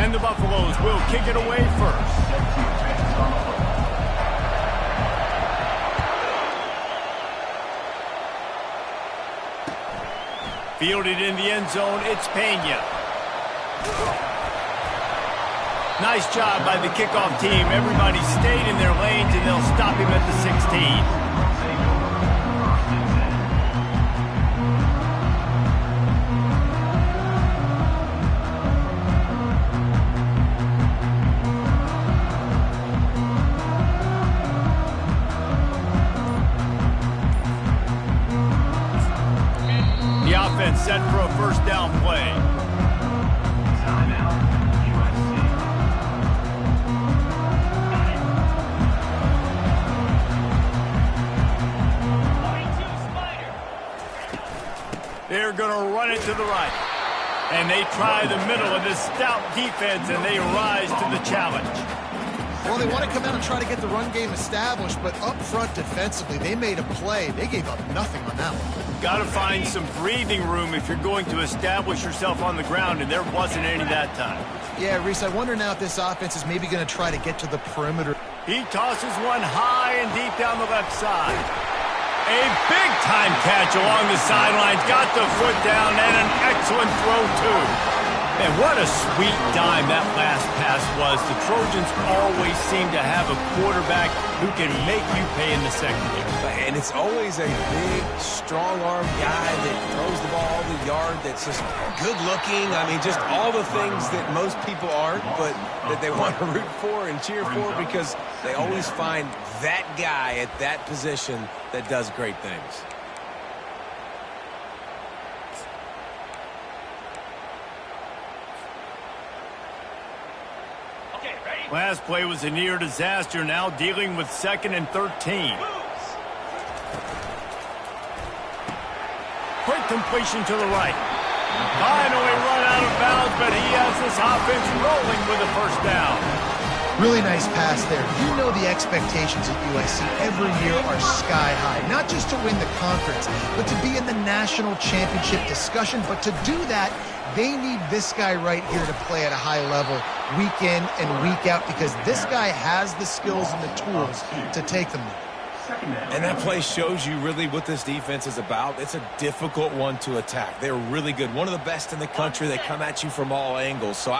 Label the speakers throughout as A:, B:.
A: And the Buffaloes will kick it away first. Fielded in the end zone, it's Pena. Nice job by the kickoff team. Everybody stayed in their lanes, and they'll stop him at the 16. Set for a first down play. They're going to run it to the right. And they try the middle of this stout defense, and they rise to the challenge.
B: Well, they want to come out and try to get the run game established, but up front defensively, they made a play. They gave up nothing on that one.
A: Got to find some breathing room if you're going to establish yourself on the ground, and there wasn't any that time.
B: Yeah, Reese, I wonder now if this offense is maybe going to try to get to the perimeter.
A: He tosses one high and deep down the left side. A big-time catch along the sidelines. Got the foot down, and an excellent throw, too. And what a sweet dime that last pass was. The Trojans always seem to have a quarterback who can make you pay in the secondary.
C: And it's always a big, strong-arm guy that throws the ball the yard, that's just good-looking. I mean, just all the things that most people aren't, but that they want to root for and cheer for, because they always find that guy at that position that does great things.
A: Last play was a near disaster, now dealing with 2nd and 13. Quick completion to the right. Finally run out of bounds, but he has this offense rolling with a first down.
B: Really nice pass there. You know the expectations at USC every year are sky high. Not just to win the conference, but to be in the national championship discussion. But to do that, they need this guy right here to play at a high level week in and week out, because this guy has the skills and the tools to take them there.
C: And that play shows you really what this defense is about. It's a difficult one to attack. They're really good. One of the best in the country. They come at you from all angles. So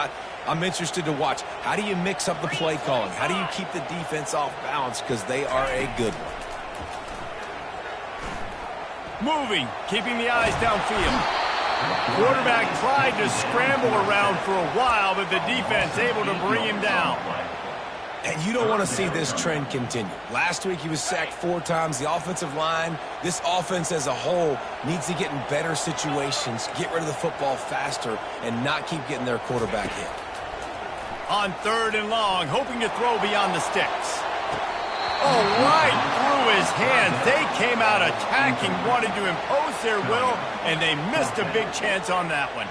C: I'm interested to watch. How do you mix up the play calling? How do you keep the defense off balance? Because they are a good one.
A: Moving, keeping the eyes downfield. Quarterback tried to scramble around for a while, but the defense able to bring him down.
C: And you don't want to see this trend continue. Last week he was sacked 4 times. The offensive line, this offense as a whole, needs to get in better situations, get rid of the football faster, and not keep getting their quarterback hit.
A: On 3rd and long, hoping to throw beyond the sticks. Oh, right through his hands. They came out attacking, wanted to impose their will, and they missed a big chance on that one.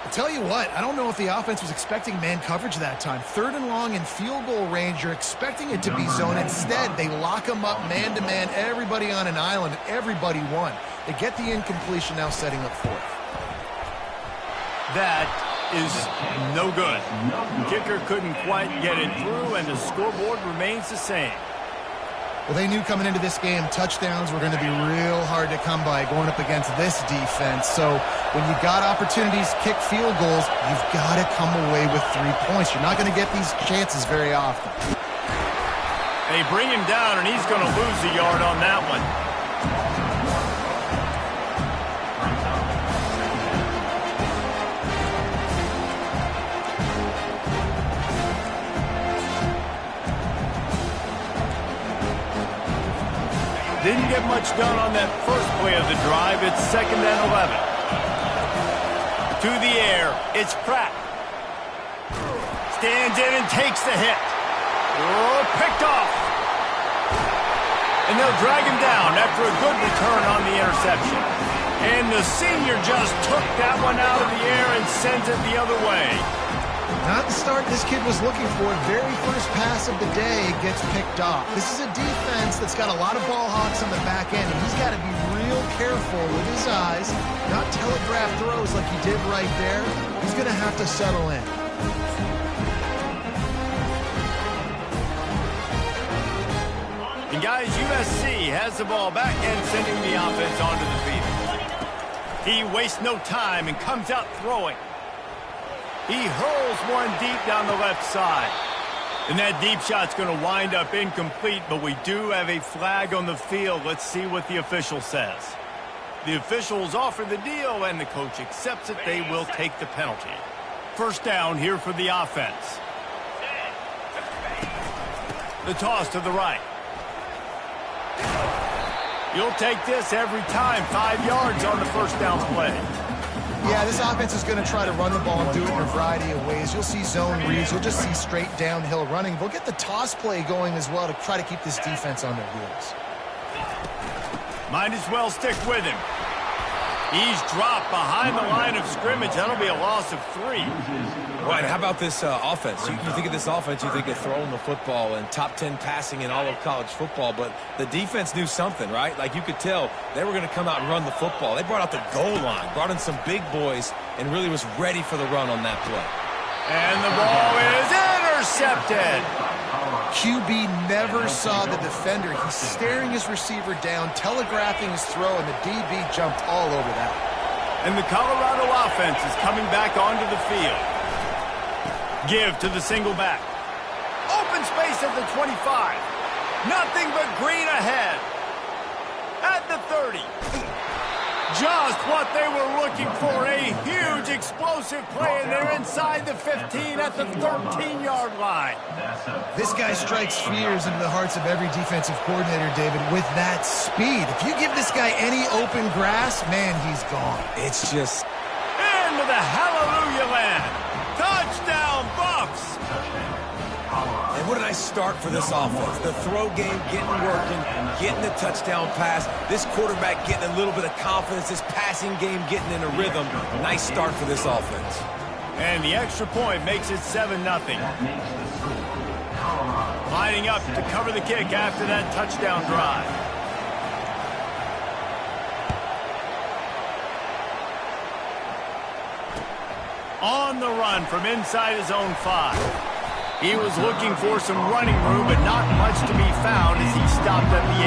B: I'll tell you what, I don't know if the offense was expecting man coverage that time. 3rd and long in field goal range, you're expecting it to be zone. Instead, they lock them up man-to-man, everybody on an island, and everybody won. They get the incompletion, now setting up 4th.
A: That is no good. Kicker couldn't quite get it through, and the scoreboard remains the same.
B: Well, they knew coming into this game touchdowns were going to be real hard to come by going up against this defense. So when you got opportunities to kick field goals, you've got to come away with 3 points. You're not going to get these chances very often.
A: They bring him down, and he's going to lose a yard on that one. Didn't get much done on that first play of the drive. It's 2nd and 11. To the air, it's Pratt. Stands in and takes the hit. Oh, picked off. And they'll drag him down after a good return on the interception. And the senior just took that one out of the air and sends it the other way.
B: Not the start this kid was looking for. Very first pass of the day gets picked off. This is a defense that's got a lot of ball hawks on the back end, and he's got to be real careful with his eyes, not telegraph throws like he did right there. He's going to have to settle in.
A: And guys, USC has the ball back and sending the offense onto the field. He wastes no time and comes out throwing. He hurls one deep down the left side. And that deep shot's going to wind up incomplete, but we do have a flag on the field. Let's see what the official says. The officials offer the deal, and the coach accepts it. They will take the penalty. First down here for the offense. The toss to the right. You'll take this every time. 5 yards on the first down play.
B: Yeah, this offense is going to try to run the ball and do it in a variety of ways. You'll see zone reads. You'll just see straight downhill running. They'll get the toss play going as well to try to keep this defense on their heels.
A: Might as well stick with him. He's dropped behind the line of scrimmage. That'll be a loss of 3.
C: Right, how about this offense? You think of this offense, you think of throwing the football and top 10 passing in all of college football, but the defense knew something, right? Like you could tell they were going to come out and run the football. They brought out the goal line, brought in some big boys, and really was ready for the run on that play.
A: And the ball is intercepted.
B: QB never saw the defender. He's staring his receiver down, telegraphing his throw, and the DB jumped all over that.
A: And the Colorado offense is coming back onto the field. Give to the single back. Open space at the 25. Nothing but green ahead. At the 30. Just what they were looking for. A huge explosive play, and they're inside the 15 at the 13-yard line.
B: This guy strikes fears into the hearts of every defensive coordinator, David, with that speed. If you give this guy any open grass, man, he's gone.
C: It's just...
A: Into the hallelujah land. Touchdown, Buffs.
C: And what a nice start for this offense. The throw game getting working, getting the touchdown pass. This quarterback getting a little bit of confidence. This passing game getting in a rhythm. Nice start for this offense.
A: And the extra point makes it 7-0. Lining up to cover the kick after that touchdown drive. On the run from inside his own 5. He was looking for some running room, but not much to be found as he stopped at the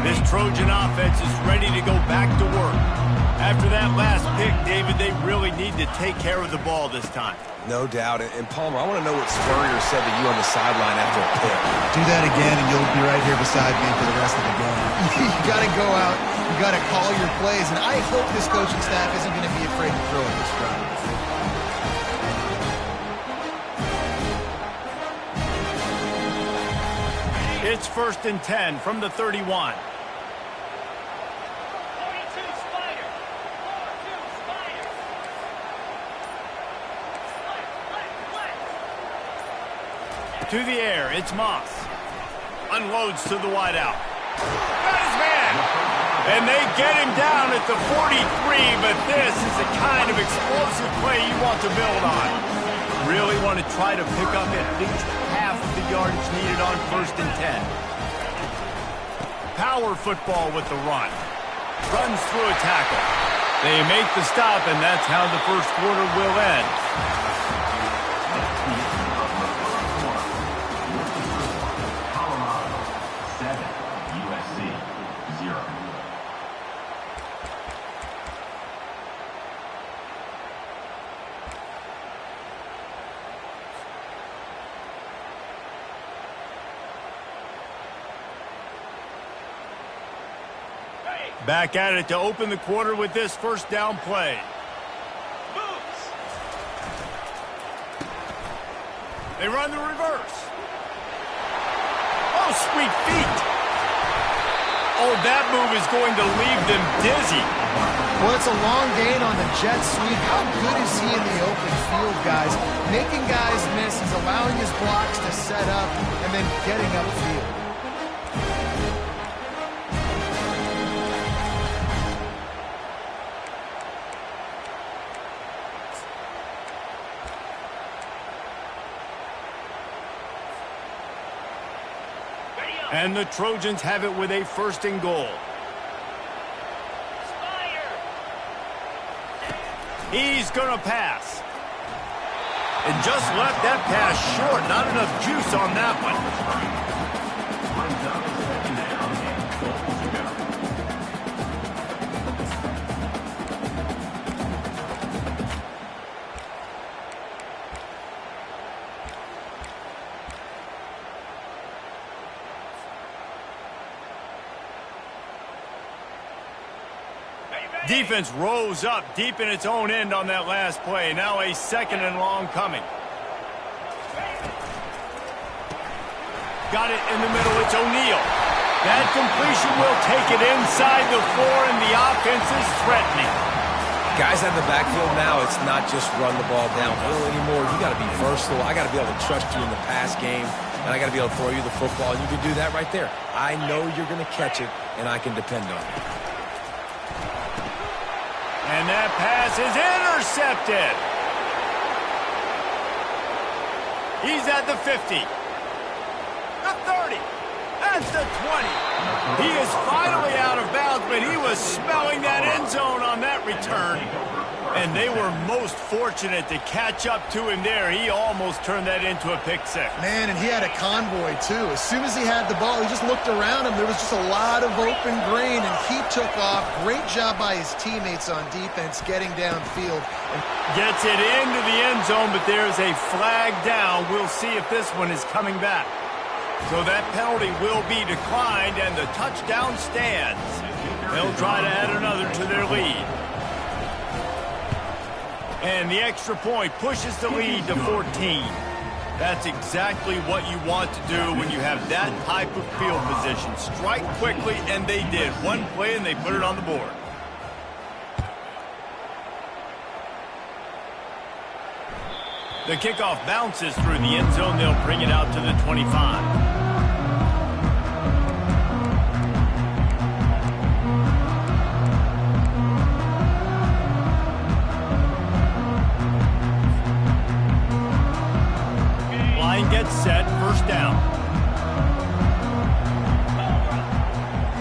A: 18. This Trojan offense is ready to go back to work. After that last pick, David, they really need to take care of the ball this time.
C: No doubt. And Palmer, I want to know what Spurrier said to you on the sideline after a pick.
B: Do that again, and you'll be right here beside me for the rest of the game. You got to go out. You got to call your plays, and I hope this coaching staff isn't going to be afraid to throw it this drive.
A: It's 1st and 10 from the 31. To the air, it's Moss. Unloads to the wideout. Got his man! And they get him down at the 43, but this is the kind of explosive play you want to build on. Really want to try to pick up at least half of the yardage needed on 1st and 10. Power football with the run. Runs through a tackle. They make the stop, and that's how the first quarter will end. Back at it to open the quarter with this first down play. They run the reverse. Oh, sweet feet. Oh, that move is going to leave them dizzy.
B: Well, it's a long gain on the jet sweep. How good is he in the open field, guys? Making guys miss. He's allowing his blocks to set up and then getting upfield.
A: And the Trojans have it with a 1st and goal. He's going to pass. And just left that pass short. Not enough juice on that one. Defense rose up deep in its own end on that last play. Now a 2nd and long coming. Got it in the middle. It's O'Neal. That completion will take it inside the 4, and the offense is threatening.
C: Guys out in the backfield now, it's not just run the ball downhill anymore. You got to be versatile. I got to be able to trust you in the pass game, and I got to be able to throw you the football. And you can do that right there. I know you're going to catch it, and I can depend on it.
A: And that pass is intercepted. He's at the 50. The 30. That's the 20. He is finally out of bounds, but he was smelling that end zone on that return. And they were most fortunate to catch up to him there. He almost turned that into a pick six.
B: Man, and he had a convoy, too. As soon as he had the ball, he just looked around him. There was just a lot of open grain, and he took off. Great job by his teammates on defense getting downfield.
A: Gets it into the end zone, but there's a flag down. We'll see if this one is coming back. So that penalty will be declined, and the touchdown stands. They'll try to add another to their lead. And the extra point pushes the lead to 14. That's exactly what you want to do when you have that type of field position. Strike quickly, and they did. One play, and they put it on the board. The kickoff bounces through the end zone. They'll bring it out to the 25. Gets set, 1st down.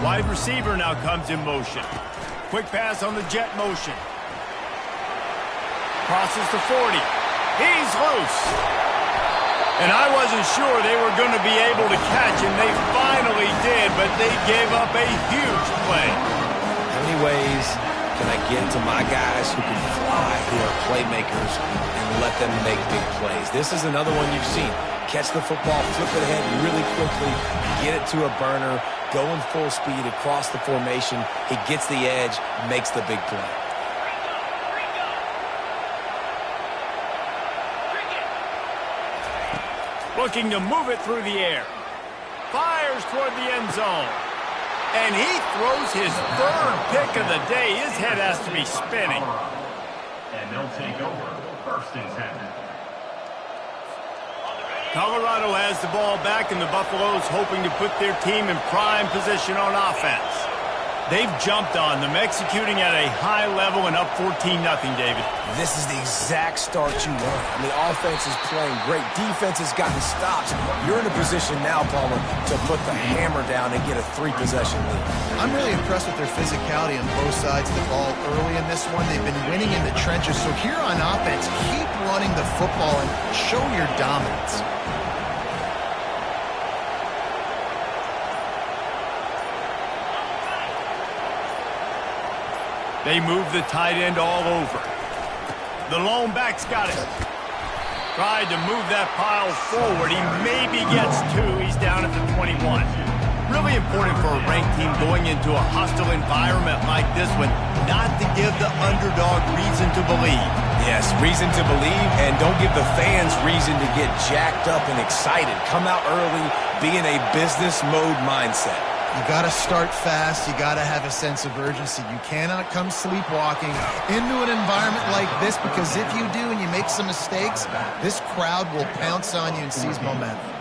A: Wide receiver now comes in motion. Quick pass on the jet motion. Crosses the 40. He's loose. And I wasn't sure they were going to be able to catch him. They finally did, but they gave up a huge play.
C: How many ways can I get to my guys who can fly, who are playmakers, and let them make big plays? This is another one you've seen. Catch the football, flip it ahead really quickly, get it to a burner, go in full speed across the formation. He gets the edge, makes the big play.
A: Looking to move it through the air. Fires toward the end zone. And he throws his 3rd pick of the day. His head has to be spinning.
D: And they'll take over 1st and 10.
A: Colorado has the ball back, and the Buffaloes hoping to put their team in prime position on offense. They've jumped on them, executing at a high level and up 14-0, David.
C: This is the exact start you want. I mean, offense is playing great. Defense has gotten stops. You're in a position now, Palmer, to put the hammer down and get a 3-possession lead.
B: I'm really impressed with their physicality on both sides of the ball early in this one. They've been winning in the trenches. So here on offense, keep running the football and show your dominance.
A: They move the tight end all over. The lone back's got it. Tried to move that pile forward. He maybe gets 2. He's down at the 21. Really important for a ranked team going into a hostile environment like this one, not to give the underdog reason to believe.
C: Yes, reason to believe, and don't give the fans reason to get jacked up and excited. Come out early, be in a business mode mindset.
B: You got to start fast. You got to have a sense of urgency. You cannot come sleepwalking into an environment like this, because if you do and you make some mistakes, this crowd will pounce on you and seize momentum.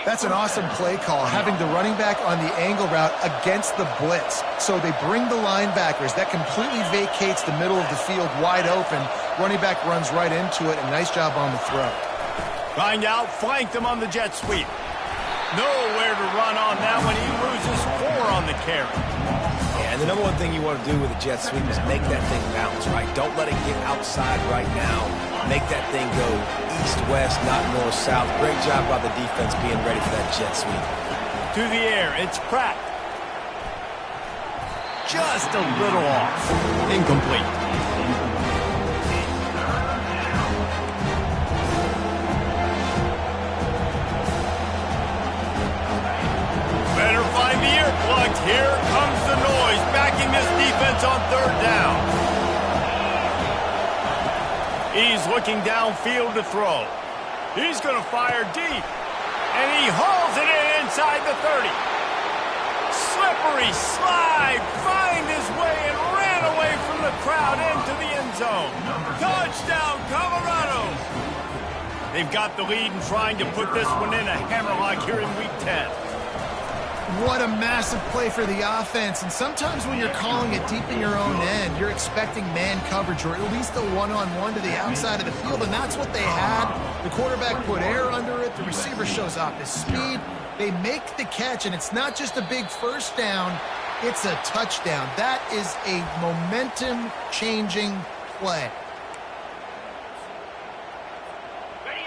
B: That's an awesome play call, having the running back on the angle route against the blitz. So they bring the linebackers. That completely vacates the middle of the field wide open. Running back runs right into it, and nice job on the throw.
A: Trying to outflank them on the jet sweep. Nowhere to run on that one. He loses 4 on the carry.
C: Yeah, and the number one thing you want to do with a jet sweep is make that thing bounce, right? Don't let it get outside right now. Make that thing go east-west, not north-south. Great job by the defense being ready for that jet sweep.
A: To the air, it's Pratt. Just a little off. Incomplete. Better find the earplugs. Here comes the noise, backing this defense on 3rd down. He's looking downfield to throw. He's going to fire deep. And he hauls it in inside the 30. Slippery slide, find his way and ran away from the crowd into the end zone. Touchdown, Colorado! They've got the lead and trying to put this one in a hammerlock here in Week 10.
B: What a massive play for the offense. And sometimes when you're calling it deep in your own end, you're expecting man coverage or at least a one-on-one to the outside of the field, and that's what they had. The quarterback put air under it. The receiver shows off his speed. They make the catch, and it's not just a big first down, it's a touchdown. That is a momentum-changing play.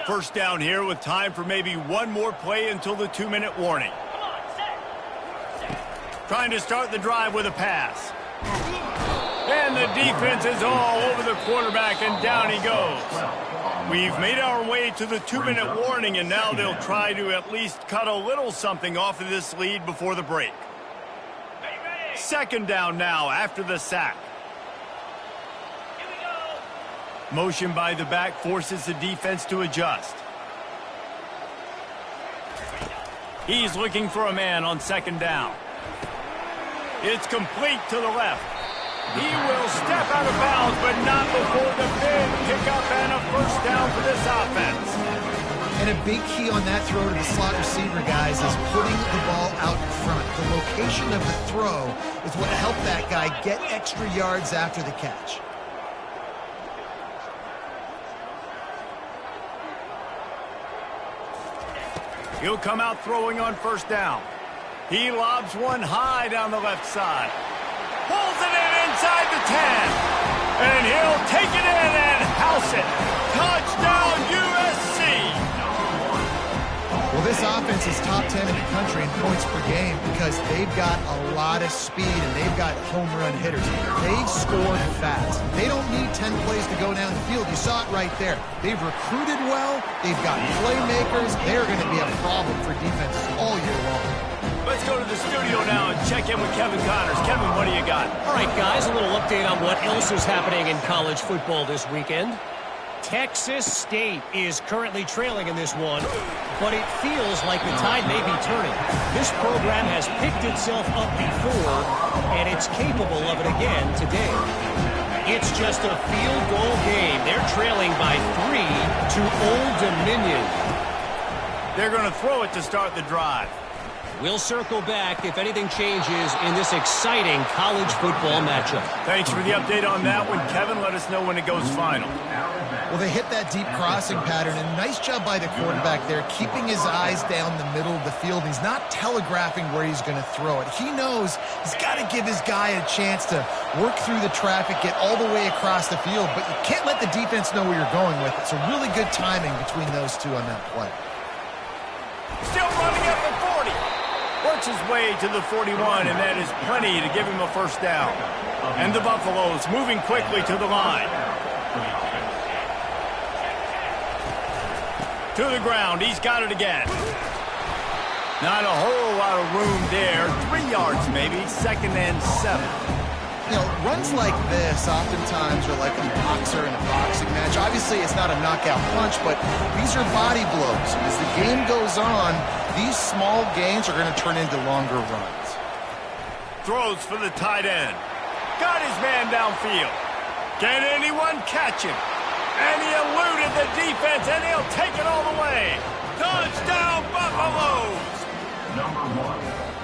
A: First down here with time for maybe one more play until the 2-minute warning. Trying to start the drive with a pass. And the defense is all over the quarterback, and down he goes. We've made our way to the 2-minute warning, and now they'll try to at least cut a little something off of this lead before the break. 2nd down now after the sack. Motion by the back forces the defense to adjust. He's looking for a man on 2nd down. It's complete to the left. He will step out of bounds, but not before the big pickup and a first down for this offense.
B: And a big key on that throw to the slot receiver, guys, is putting the ball out in front. The location of the throw is what helped that guy get extra yards after the catch.
A: He'll come out throwing on 1st down. He lobs one high down the left side. Pulls it in inside the 10. And he'll take it in and house it. Touchdown, USC!
B: Well, this offense is top 10 in the country in points per game because they've got a lot of speed and they've got home run hitters. They score fast. They don't need 10 plays to go down the field. You saw it right there. They've recruited well. They've got playmakers. They're going to be a problem for defenses all year long.
A: Let's go to the studio now and check in with Kevin Connors. Kevin, what do you got?
E: All right, guys, a little update on what else is happening in college football this weekend. Texas State is currently trailing in this one, but it feels like the tide may be turning. This program has picked itself up before, and it's capable of it again today. It's just a field goal game. They're trailing by 3 to Old Dominion.
A: They're going to throw it to start the drive.
E: We'll circle back if anything changes in this exciting college football matchup.
A: Thanks for the update on that one, Kevin. Let us know when it goes final.
B: Well, they hit that deep crossing pattern, and nice job by the quarterback there, keeping his eyes down the middle of the field. He's not telegraphing where he's going to throw it. He knows he's got to give his guy a chance to work through the traffic, get all the way across the field, but you can't let the defense know where you're going with it. So really good timing between those two on that play.
A: Still running at the 40. Works his way to the 41, and that is plenty to give him a first down. And the Buffaloes moving quickly to the line. To the ground, he's got it again. Not a whole lot of room there. 3 yards maybe, 2nd and 7.
B: You know, runs like this oftentimes are like a boxer in a boxing match. Obviously, it's not a knockout punch, but these are body blows. As the game goes on, these small gains are going to turn into longer runs.
A: Throws for the tight end. Got his man downfield. Can anyone catch him? And he eluded the defense, and he'll take it all the way. Touchdown, Buffaloes!
D: number 1.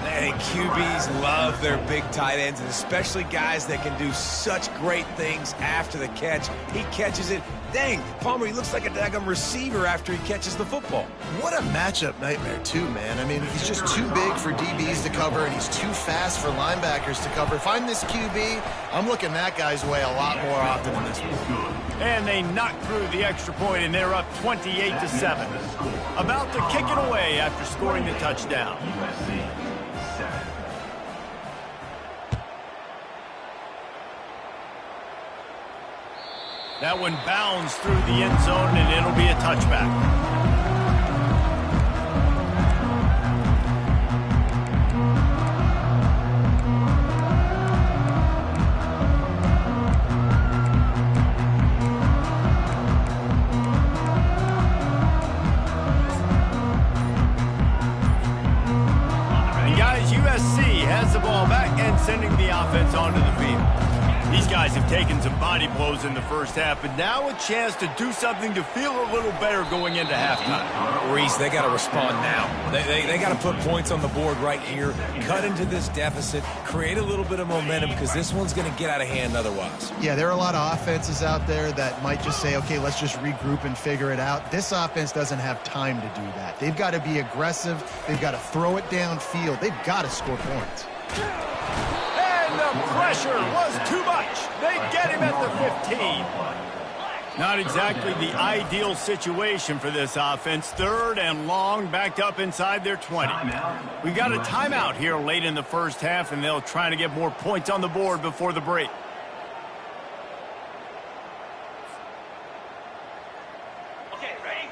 C: And QBs love their big tight ends, and especially guys that can do such great things after the catch. He catches it. Dang, Palmer, he looks like a daggum receiver after he catches the football.
B: What a matchup nightmare, too, man. I mean, he's just too big for DBs to cover, and he's too fast for linebackers to cover. If I'm this QB, I'm looking that guy's way a lot more often than this one.
A: And they knock through the extra point, and they're up 28-7. About to kick it away after scoring the touchdown.
D: USC 7.
A: That one bounds through the end zone, and it'll be a touchback. And guys, USC has the ball back and sending the offense onto the field. These guys have taken some body blows in the first half, but now a chance to do something to feel a little better going into halftime.
C: Reese, they got to respond now. They got to put points on the board right here, cut into this deficit, create a little bit of momentum, because this one's going to get out of hand otherwise.
B: Yeah, there are a lot of offenses out there that might just say, okay, let's just regroup and figure it out. This offense doesn't have time to do that. They've got to be aggressive. They've got to throw it downfield. They've got to score points.
A: And the pressure was too much. They get him at the 15. Not exactly the ideal situation for this offense. 3rd and long, backed up inside their 20. We've got a timeout here late in the first half, and they'll try to get more points on the board before the break.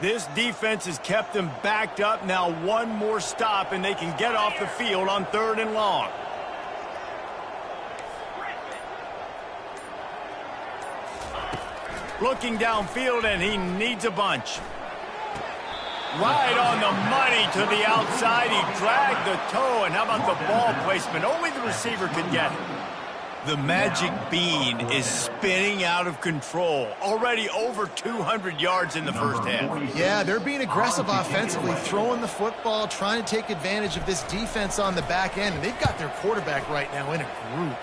A: This defense has kept them backed up. Now one more stop, and they can get off the field on 3rd and long. Looking downfield, and he needs a bunch. Right on the money to the outside. He dragged the toe, and how about the ball placement? Only the receiver could get it. The magic bean is spinning out of control. Already over 200 yards in the first half.
B: Yeah, they're being aggressive offensively, throwing the football, trying to take advantage of this defense on the back end. They've got their quarterback right now in a groove.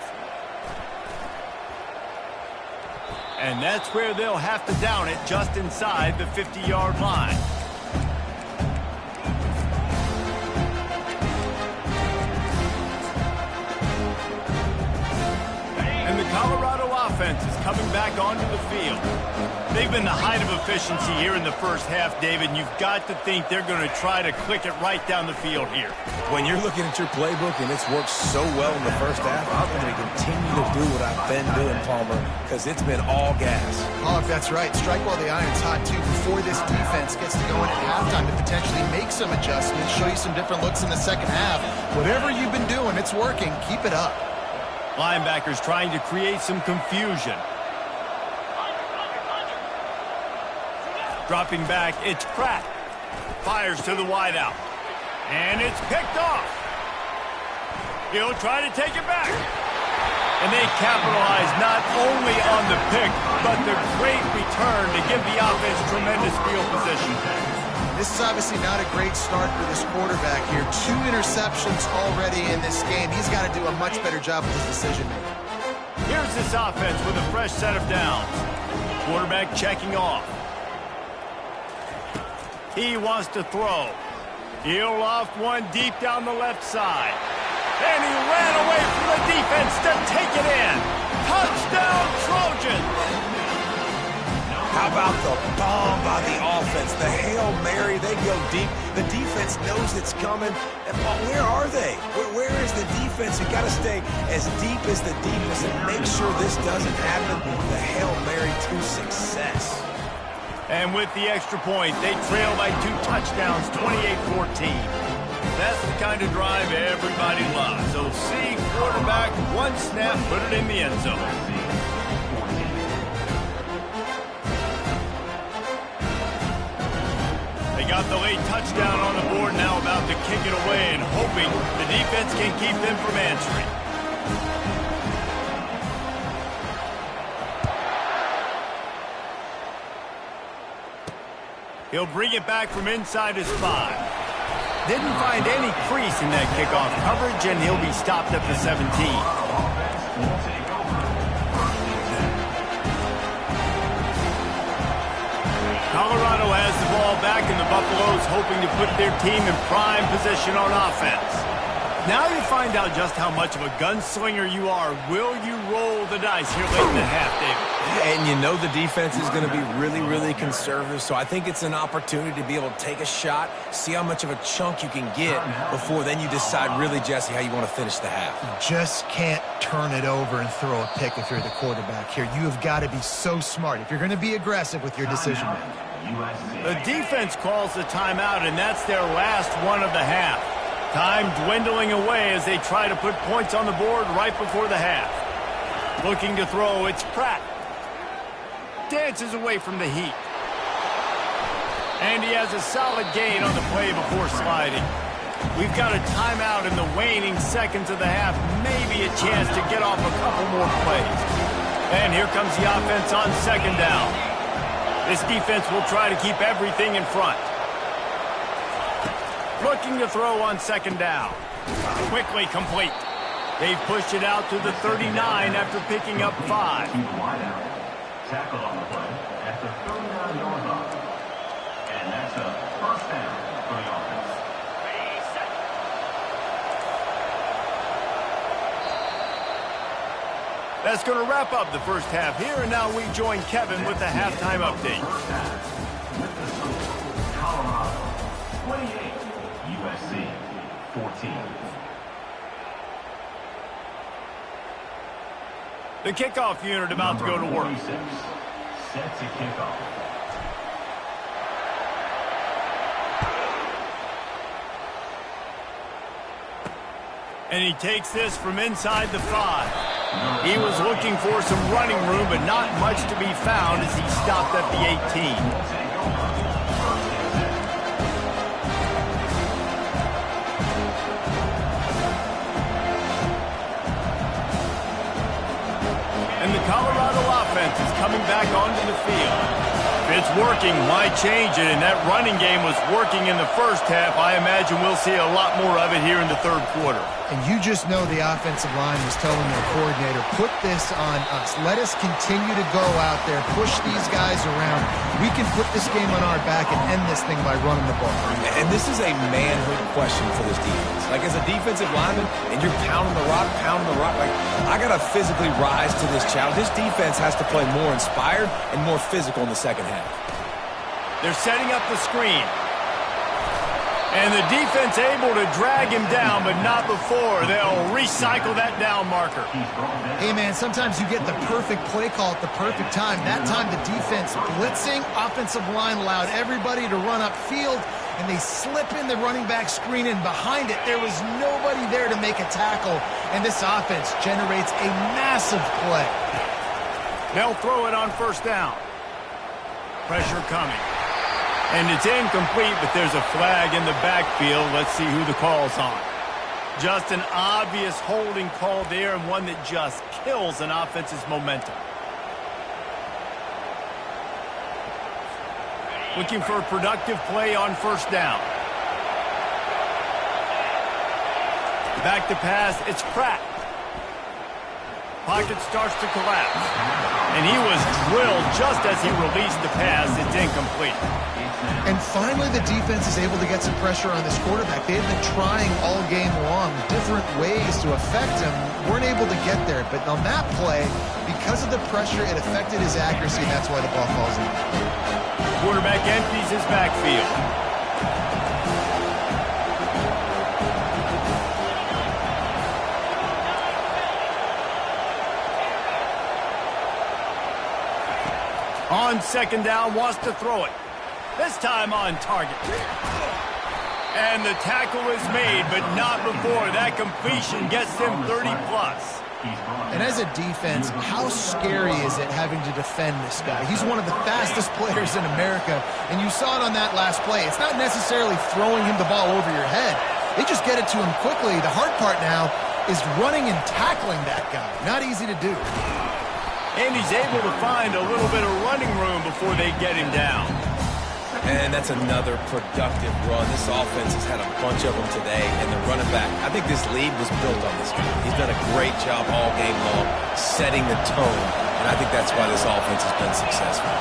A: And that's where they'll have to down it, just inside the 50-yard line. And the Colorado offense is coming back onto the field. They've been the height of efficiency here in the first half, David, and you've got to think they're going to try to click it right down the field here.
C: When you're looking at your playbook and it's worked so well in the first half, I'm going to continue to do what I've been doing, Palmer, because it's been all gas.
B: Oh, that's right. Strike while the iron's hot, too, before this defense gets to going at halftime to potentially make some adjustments, show you some different looks in the second half. Whatever you've been doing, it's working. Keep it up.
A: Linebackers trying to create some confusion. Dropping back, it's Pratt. Fires to the wideout. And it's picked off. He'll try to take it back. And they capitalize not only on the pick, but the great return to give the offense tremendous field position.
B: This is obviously not a great start for this quarterback here. 2 interceptions already in this game. He's got to do a much better job with his decision-making.
A: Here's this offense with a fresh set of downs. Quarterback checking off. He wants to throw. He'll loft one deep down the left side. And he ran away from the defense to take it in. Touchdown, Trojans!
C: How about the bomb by the offense? The Hail Mary, they go deep. The defense knows it's coming. And where are they? Where is the defense? You got to stay as deep as the defense and make sure this doesn't happen. The Hail Mary to success.
A: And with the extra point, they trail by 2 touchdowns, 28-14. That's the kind of drive everybody loves. So see quarterback, one snap, put it in the end zone. They got the late touchdown on the board, now about to kick it away and hoping the defense can keep them from answering. He'll bring it back from inside his 5. Didn't find any crease in that kickoff coverage, and he'll be stopped at the 17. Colorado has the ball back, and the Buffaloes hoping to put their team in prime position on offense. Now you find out just how much of a gunslinger you are. Will you roll the dice here late in the half, David?
C: And you know the defense is going to be really, really conservative, so I think it's an opportunity to be able to take a shot, see how much of a chunk you can get before then you decide really, Jesse, how you want to finish the half.
B: You just can't turn it over and throw a pick if you're the quarterback here. You have got to be so smart if you're going to be aggressive with your decision-making.
A: The defense calls the timeout, and that's their last one of the half. Time dwindling away as they try to put points on the board right before the half. Looking to throw, it's Pratt. Dances away from the heat. And he has a solid gain on the play before sliding. We've got a timeout in the waning seconds of the half. Maybe a chance to get off a couple more plays. And here comes the offense on second down. This defense will try to keep everything in front. Looking to throw on second down. Quickly complete. They've pushed it out to the 39 after picking up 5.
D: Tackle on the play at the 39-yard line. And that's a first down for the offense.
A: That's going to wrap up the first half here, and now we join Kevin with the halftime update.
D: With the score, Colorado 28, USC 14.
A: The kickoff unit about to go to work.
D: Set to kick off.
A: And he takes this from inside the 5. He was looking for some running room, but not much to be found as he stopped at the 18. And the Colorado offense is coming back onto the field. If it's working, why change it? And that running game was working in the first half. I imagine we'll see a lot more of it here in the third quarter.
B: And you just know the offensive line was telling their coordinator, put this on us. Let us continue to go out there, push these guys around. We can put this game on our back and end this thing by running the ball.
C: And this is a manhood question for this defense. Like, as a defensive lineman, and you're pounding the rock, like, I got to physically rise to this challenge. This defense has to play more inspired and more physical in the second half.
A: They're setting up the screen. And the defense able to drag him down, but not before. They'll recycle that down marker.
B: Hey, man, sometimes you get the perfect play call at the perfect time. That time the defense blitzing, offensive line allowed everybody to run upfield, and they slip in the running back screen, and behind it, there was nobody there to make a tackle, and this offense generates a massive play.
A: They'll throw it on first down. Pressure coming. And it's incomplete, but there's a flag in the backfield. Let's see who the call's on. Just an obvious holding call there, and one that just kills an offense's momentum. Looking for a productive play on first down. Back to pass, it's Pratt. Pocket starts to collapse. And he was drilled just as he released the pass. It's incomplete.
B: And finally, the defense is able to get some pressure on this quarterback. They've been trying all game long different ways to affect him. Weren't able to get there. But on that play, because of the pressure, it affected his accuracy, and that's why the ball falls in.
A: Quarterback empties his backfield. On second down, wants to throw it. This time on target. And the tackle is made, but not before. That completion gets him 30-plus.
B: And as a defense, how scary is it having to defend this guy? He's one of the fastest players in America, and you saw it on that last play. It's not necessarily throwing him the ball over your head. They just get it to him quickly. The hard part now is running and tackling that guy. Not easy to do.
A: And he's able to find a little bit of running room before they get him down.
C: And that's another productive run. This offense has had a bunch of them today, and the running back, I think this lead was built on this guy. He's done a great job all game long setting the tone, and I think that's why this offense has been successful.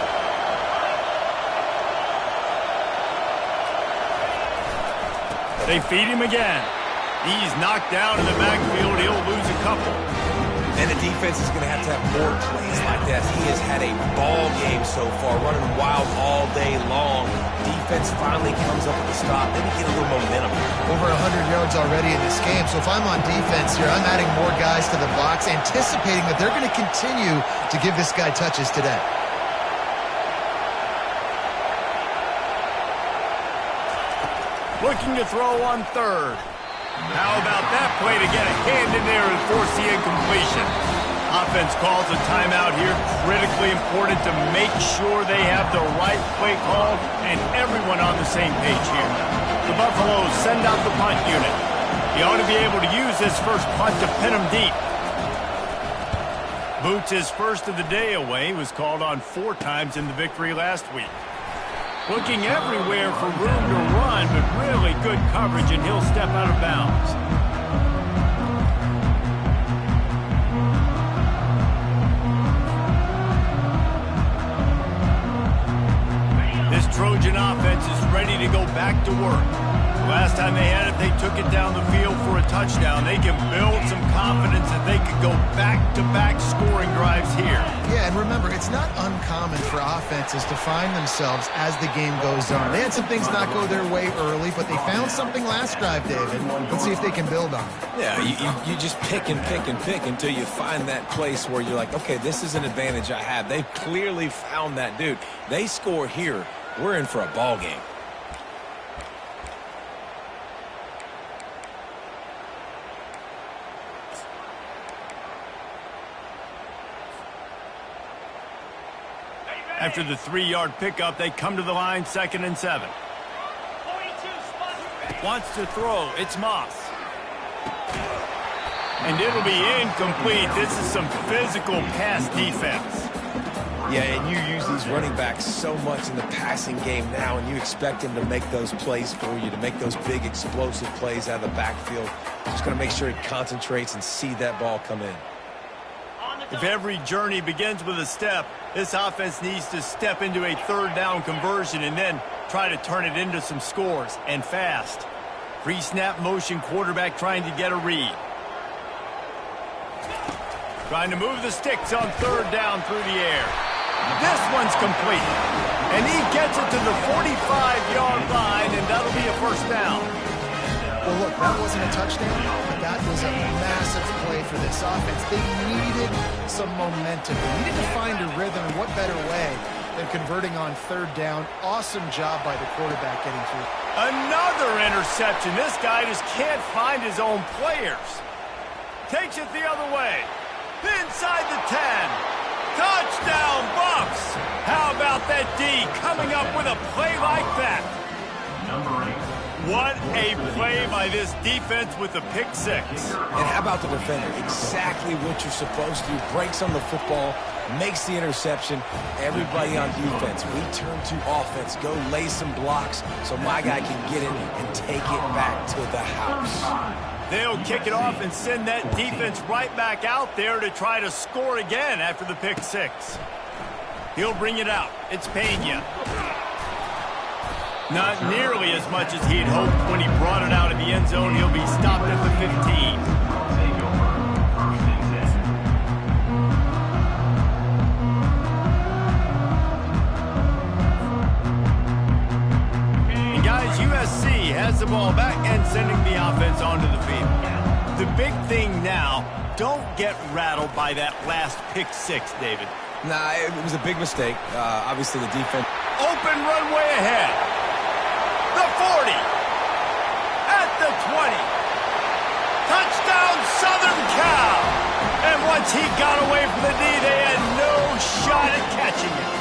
A: They feed him again. He's knocked down in the backfield. He'll lose a couple.
C: And the defense is going to have more plays like that. He has had a ball game so far, running wild all day long. Defense finally comes up with a stop. Then you get a little momentum.
B: Over 100 yards already in this game. So if I'm on defense here, I'm adding more guys to the box, anticipating that they're going to continue to give this guy touches today.
A: Looking to throw on third. How about that play to get a hand in there and force the incompletion? Offense calls a timeout here. Critically important to make sure they have the right play call and everyone on the same page here. The Buffaloes send out the punt unit. He ought to be able to use this first punt to pin him deep. Boots, his first of the day away, was called on 4 times in the victory last week. Looking everywhere for room to run, but really good coverage, and he'll step out of bounds. This Trojan offense is ready to go back to work. Last time they had it, they took it down the field for a touchdown. They can build some confidence that they could go back-to-back scoring drives here.
B: Yeah, and remember, it's not uncommon for offenses to find themselves as the game goes on. They had some things not go their way early, but they found something last drive, David. Let's see if they can build on it.
C: Yeah, you just pick and pick and pick until you find that place where you're like, okay, this is an advantage I have. They've clearly found that, dude. They score here, we're in for a ball game.
A: After the 3-yard pickup, they come to the line, 2nd and 7. Wants to throw. It's Moss. And it'll be incomplete. This is some physical pass defense.
C: Yeah, and you use these running backs so much in the passing game now, and you expect them to make those plays for you, to make those big explosive plays out of the backfield. Just got to make sure he concentrates and see that ball come in.
A: If every journey begins with a step, this offense needs to step into a 3rd down conversion and then try to turn it into some scores, and fast. Pre-snap motion, quarterback trying to get a read. Trying to move the sticks on 3rd down through the air. This one's complete. And he gets it to the 45-yard line, and that'll be a 1st down.
B: Well, look, that wasn't a touchdown, but that was a massive play for this offense. They needed some momentum. They needed to find a rhythm, and what better way than converting on 3rd down. Awesome job by the quarterback getting through.
A: Another interception. This guy just can't find his own players. Takes it the other way. Inside the 10. Touchdown, Bucks! How about that D coming up with a play like that?
D: Number 8.
A: What a play by this defense with the pick 6.
C: And how about the defender? Exactly what you're supposed to do. Breaks on the football, makes the interception. Everybody on defense, we turn to offense. Go lay some blocks so my guy can get it and take it back to the house.
A: They'll kick it off and send that defense right back out there to try to score again after the pick 6. He'll bring it out. It's Pena. Not nearly as much as he'd hoped when he brought it out of the end zone. He'll be stopped at the 15. And guys, USC has the ball back and sending the offense onto the field. The big thing now, don't get rattled by that last pick 6, David.
C: Nah, it was a big mistake. Obviously, the defense.
A: Open runway ahead. The 40. At the 20. Touchdown, Southern Cal. And once he got away from the D, they had no shot at catching it.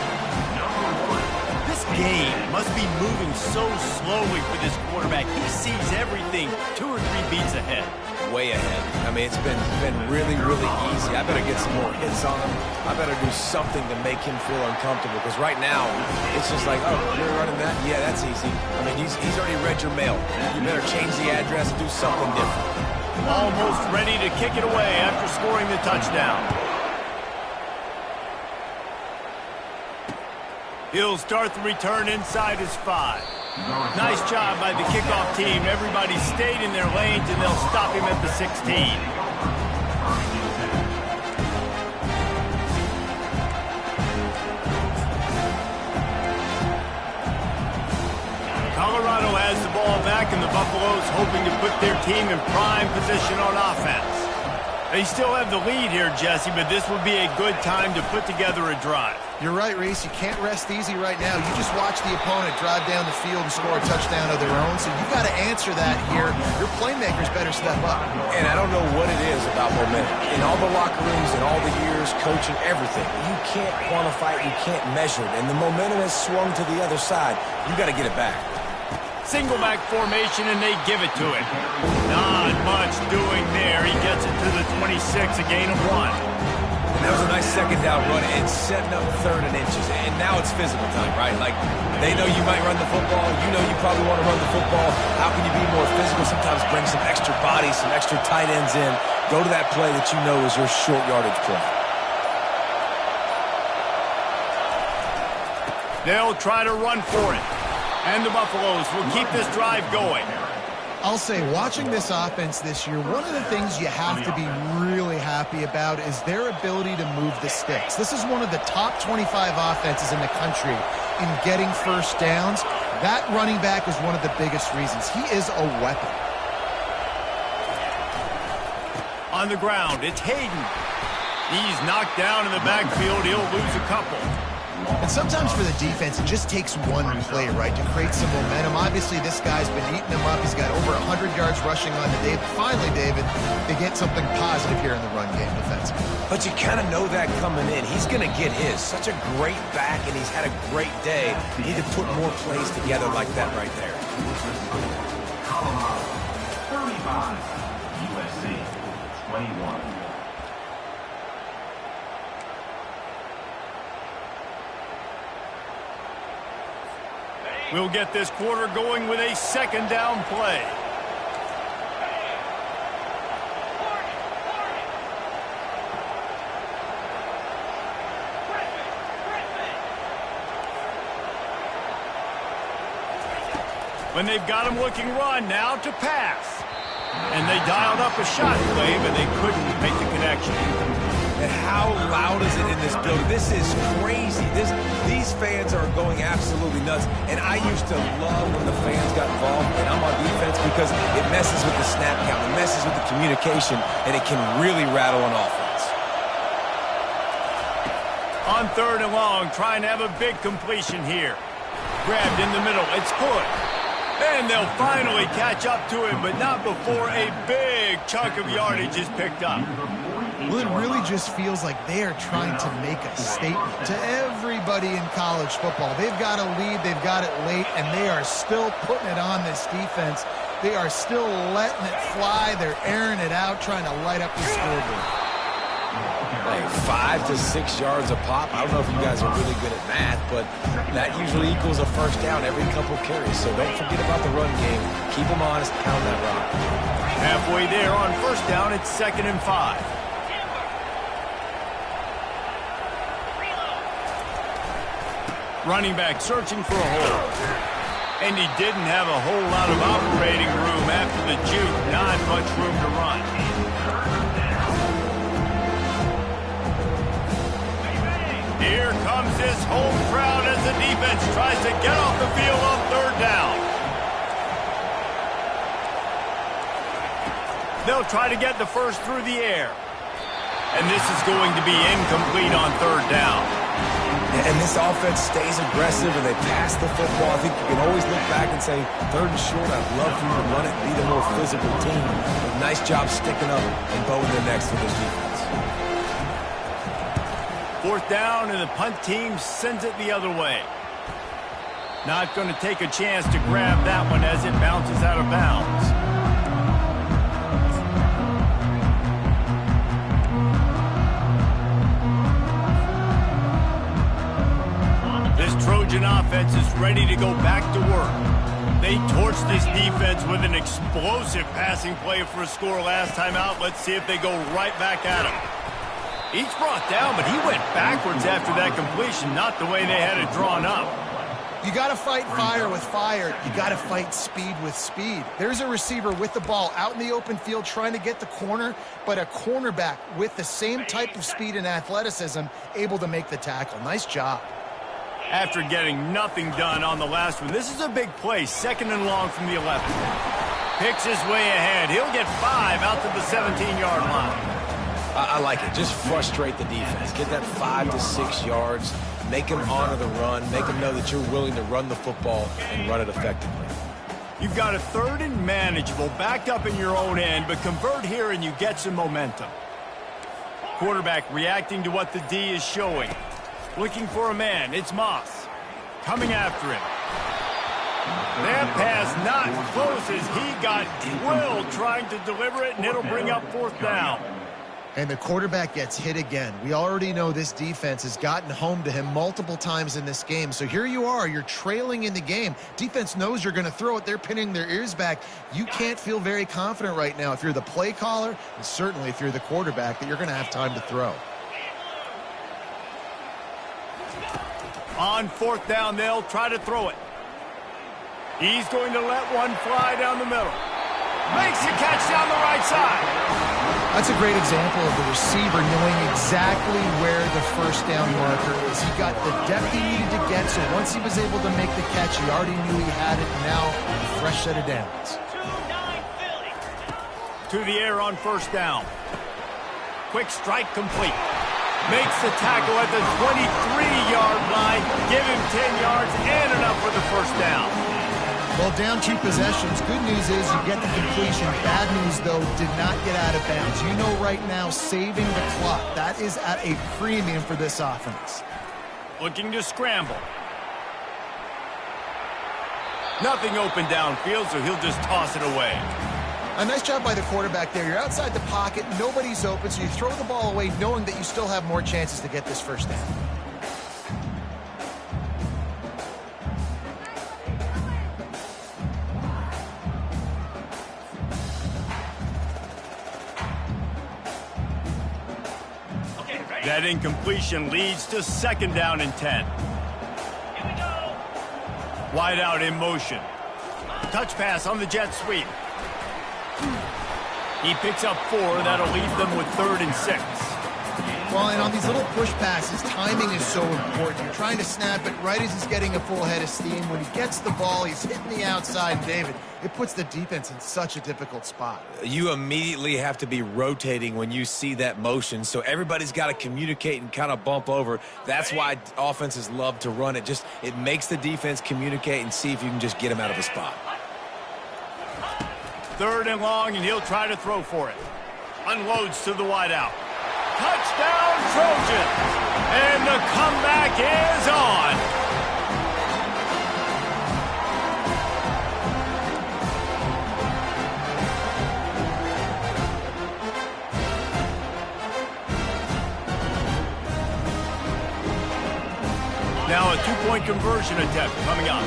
E: This
A: game must be moving so slowly for this quarterback. He sees everything 2 or 3 beats ahead.
C: Way ahead. I mean, it's been really, really easy. I better get some more hits on him. I better do something to make him feel uncomfortable, because right now, it's just like, oh, you're running that? Yeah, that's easy. I mean, he's already read your mail. You better change the address, do something different.
A: Almost ready to kick it away after scoring the touchdown. He'll start the return inside his 5. Nice job by the kickoff team. Everybody stayed in their lanes, and they'll stop him at the 16. Colorado has the ball back, and the Buffaloes hoping to put their team in prime position on offense. They still have the lead here, Jesse, but this would be a good time to put together a drive.
B: You're right, Reese. You can't rest easy right now. You just watch the opponent drive down the field and score a touchdown of their own, so you've got to answer that here. Your playmakers better step up.
C: And I don't know what it is about momentum. In all the locker rooms and all the years, coaching, everything, you can't quantify it, you can't measure it. And the momentum has swung to the other side. You got to get it back.
A: Single back formation, and they give it to him. Not much doing there. He gets it to the 26, a gain of 1.
C: And that was a nice second down run and setting up 3rd and inches. And now it's physical time, right? Like, they know you might run the football. You know you probably want to run the football. How can you be more physical? Sometimes bring some extra bodies, some extra tight ends in. Go to that play that you know is your short yardage play.
A: They'll try to run for it. And the Buffaloes will keep this drive going.
B: I'll say, watching this offense this year, one of the things you have to be really happy about is their ability to move the sticks. This is one of the top 25 offenses in the country in getting first downs. That running back is one of the biggest reasons. He is a weapon.
A: On the ground, it's Hayden. He's knocked down in the backfield. He'll lose a couple.
B: And sometimes for the defense, it just takes one play, right, to create some momentum. Obviously, this guy's been eating them up. He's got over 100 yards rushing on the day. But finally, David, they get something positive here in the run game defensively.
C: But you kind of know that coming in. He's going to get his. Such a great back, and he's had a great day. You need to put more plays together like that right there.
D: Colorado, 35. USC, 21.
A: We'll get this quarter going with a second down play. When they've got him looking run, now to pass. And they dialed up a shot play, but they couldn't make the connection.
C: And how loud is it in this building? This is crazy. These fans are going absolutely nuts. And I used to love when the fans got involved, and I'm on defense, because it messes with the snap count, it messes with the communication, and it can really rattle an offense.
A: On 3rd and long, trying to have a big completion here. Grabbed in the middle. It's good. And they'll finally catch up to him, but not before a big chunk of yardage is picked up.
B: Well, it really just feels like they are trying to make a statement to everybody in college football. They've got a lead, they've got it late, and they are still putting it on this defense. They are still letting it fly. They're airing it out, trying to light up the scoreboard.
C: Like 5 to 6 yards a pop. I don't know if you guys are really good at math, but that usually equals a first down every couple carries. So don't forget about the run game. Keep them honest, pound that rock.
A: Halfway there on first down, it's 2nd and 5. Running back searching for a hole. And he didn't have a whole lot of operating room after the juke. Not much room to run. Here comes this home crowd as the defense tries to get off the field on 3rd down. They'll try to get the first through the air. And this is going to be incomplete on 3rd down.
C: And this offense stays aggressive, and they pass the football. I think you can always look back and say, 3rd and short, I'd love for you to run it and be the more physical team. But nice job sticking up and bowing their necks for this defense.
A: 4th down, and the punt team sends it the other way. Not going to take a chance to grab that one as it bounces out of bounds. This Trojan offense is ready to go back to work. They torched this defense with an explosive passing play for a score last time out. Let's see if they go right back at him. Each brought down, but he went backwards after that completion, not the way they had it drawn up.
B: You got to fight fire with fire. You got to fight speed with speed. There's a receiver with the ball out in the open field trying to get the corner, but a cornerback with the same type of speed and athleticism able to make the tackle. Nice job.
A: After getting nothing done on the last one, this is a big play, 2nd and long from the 11. Picks his way ahead. He'll get 5 out to the 17-yard line.
C: I like it. Just frustrate the defense. Get that 5 to 6 yards. Make them honor the run. Make them know that you're willing to run the football and run it effectively.
A: You've got a 3rd and manageable, backed up in your own end, but convert here and you get some momentum. Quarterback reacting to what the D is showing. Looking for a man. It's Moss. Coming after him. That pass not close as he got drilled trying to deliver it, and it'll bring up 4th down.
B: And the quarterback gets hit again. We already know this defense has gotten home to him multiple times in this game. So here you are. You're trailing in the game. Defense knows you're going to throw it. They're pinning their ears back. You can't feel very confident right now if you're the play caller, and certainly if you're the quarterback, that you're going to have time to throw.
A: On 4th down, they'll try to throw it. He's going to let one fly down the middle. Makes the catch down the right side.
B: That's a great example of the receiver knowing exactly where the 1st down marker is. He got the depth he needed to get, so once he was able to make the catch, he already knew he had it. Now, a fresh set of downs.
A: To the air on 1st down. Quick strike complete. Makes the tackle at the 23-yard line. Give him 10 yards and enough for the 1st down.
B: Well, down 2 possessions. Good news is you get the completion. Bad news, though, did not get out of bounds. You know right now, saving the clock. That is at a premium for this offense.
A: Looking to scramble. Nothing open downfield, so he'll just toss it away.
B: A nice job by the quarterback there. You're outside the pocket, nobody's open, so you throw the ball away knowing that you still have more chances to get this 1st down.
A: That incompletion leads to 2nd down and 10. Wide out in motion. Touch pass on the jet sweep. He picks up 4. That'll leave them with 3rd and 6.
B: Well, and on these little push passes, timing is so important. You're trying to snap it right as he's getting a full head of steam. When he gets the ball, he's hitting the outside, David. It puts the defense in such a difficult spot.
C: You immediately have to be rotating when you see that motion, so everybody's got to communicate and kind of bump over. That's why offenses love to run it. It makes the defense communicate and see if you can just get him out of a spot.
A: 3rd and long, and he'll try to throw for it. Unloads to the wideout. Touchdown, Trojans! And the comeback is on. Now a 2-point conversion attempt coming up.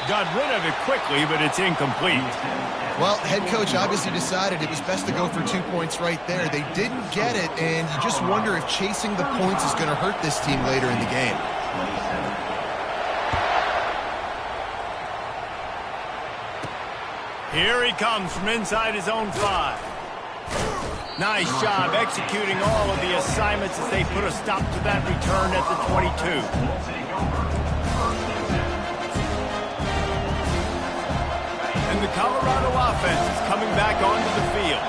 A: Got rid of it quickly, but it's incomplete.
B: Well, head coach obviously decided it was best to go for 2 points right there. They didn't get it, and you just wonder if chasing the points is going to hurt this team later in the game.
A: Here he comes from inside his own 5. Nice job executing all of the assignments as they put a stop to that return at the 22. And the Colorado offense is coming back onto the field.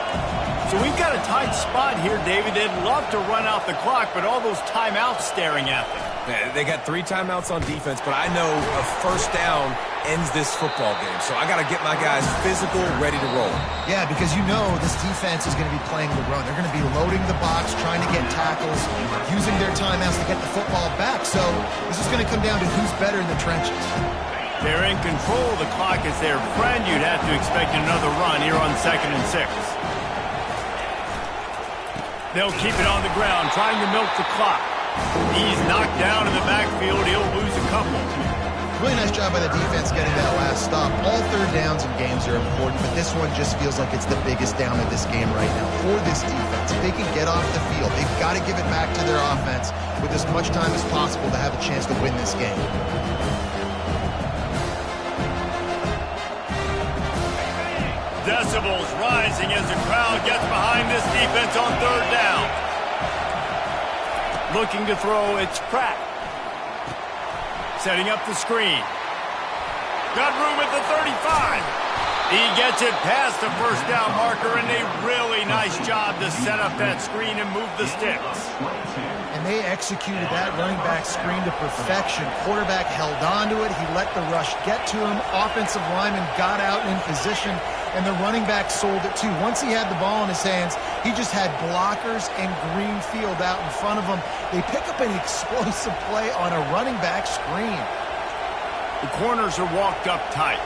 A: So we've got a tight spot here, David. They'd love to run out the clock, but all those timeouts staring at them.
C: Yeah, they got 3 timeouts on defense, but I know a 1st down ends this football game. So I got to get my guys physical, ready to roll.
B: Yeah, because you know this defense is going to be playing the run. They're going to be loading the box, trying to get tackles, using their timeouts to get the football back. So this is going to come down to who's better in the trenches.
A: They're in control of the clock as their friend. You'd have to expect another run here on 2nd and 6. They'll keep it on the ground, trying to milk the clock. He's knocked down in the backfield. He'll lose a couple.
B: Really nice job by the defense getting that last stop. All third downs in games are important, but this one just feels like it's the biggest down of this game right now for this defense. If they can get off the field, they've got to give it back to their offense with as much time as possible to have a chance to win this game.
A: Decibels rising as the crowd gets behind this defense on 3rd down. Looking to throw, it's Pratt. Setting up the screen. Got room at the 35. He gets it past the 1st down marker, and a really nice job to set up that screen and move the sticks.
B: And they executed that running back screen to perfection. Quarterback held on to it. He let the rush get to him. Offensive lineman got out in position, and the running back sold it too. Once he had the ball in his hands, he just had blockers and green field out in front of him. They pick up an explosive play on a running back screen.
A: The corners are walked up tight.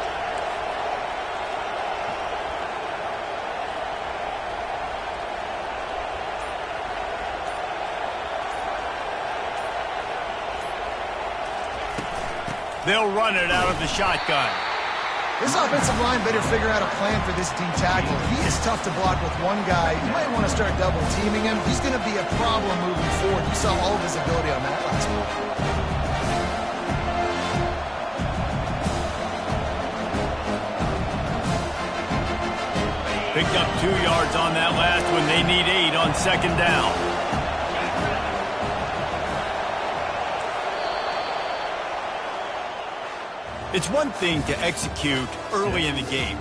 A: They'll run it out of the shotgun.
B: This offensive line better figure out a plan for this D tackle. He is tough to block with one guy. You might want to start double teaming him. He's going to be a problem moving forward. You saw all of his ability on that last one.
A: Picked up 2 yards on that last one. They need 8 on 2nd down. It's one thing to execute early in the game.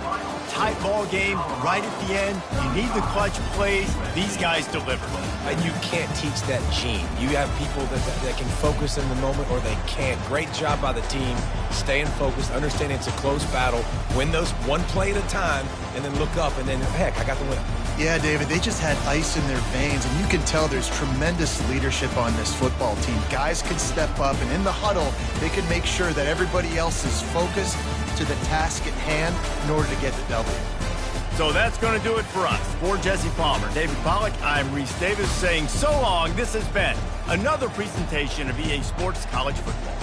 A: Tight ball game, right at the end. You need the clutch plays. These guys deliver.
C: And you can't teach that gene. You have people that can focus in the moment or they can't. Great job by the team, staying focused, understanding it's a close battle, win those one play at a time, and then look up, and then, heck, I got the win.
B: Yeah, David, they just had ice in their veins, and you can tell there's tremendous leadership on this football team. Guys can step up, and in the huddle, they can make sure that everybody else is focused to the task at hand in order to get the W.
A: So that's going to do it for us. For Jesse Palmer, David Pollack, I'm Reese Davis saying so long. This has been another presentation of EA Sports College Football.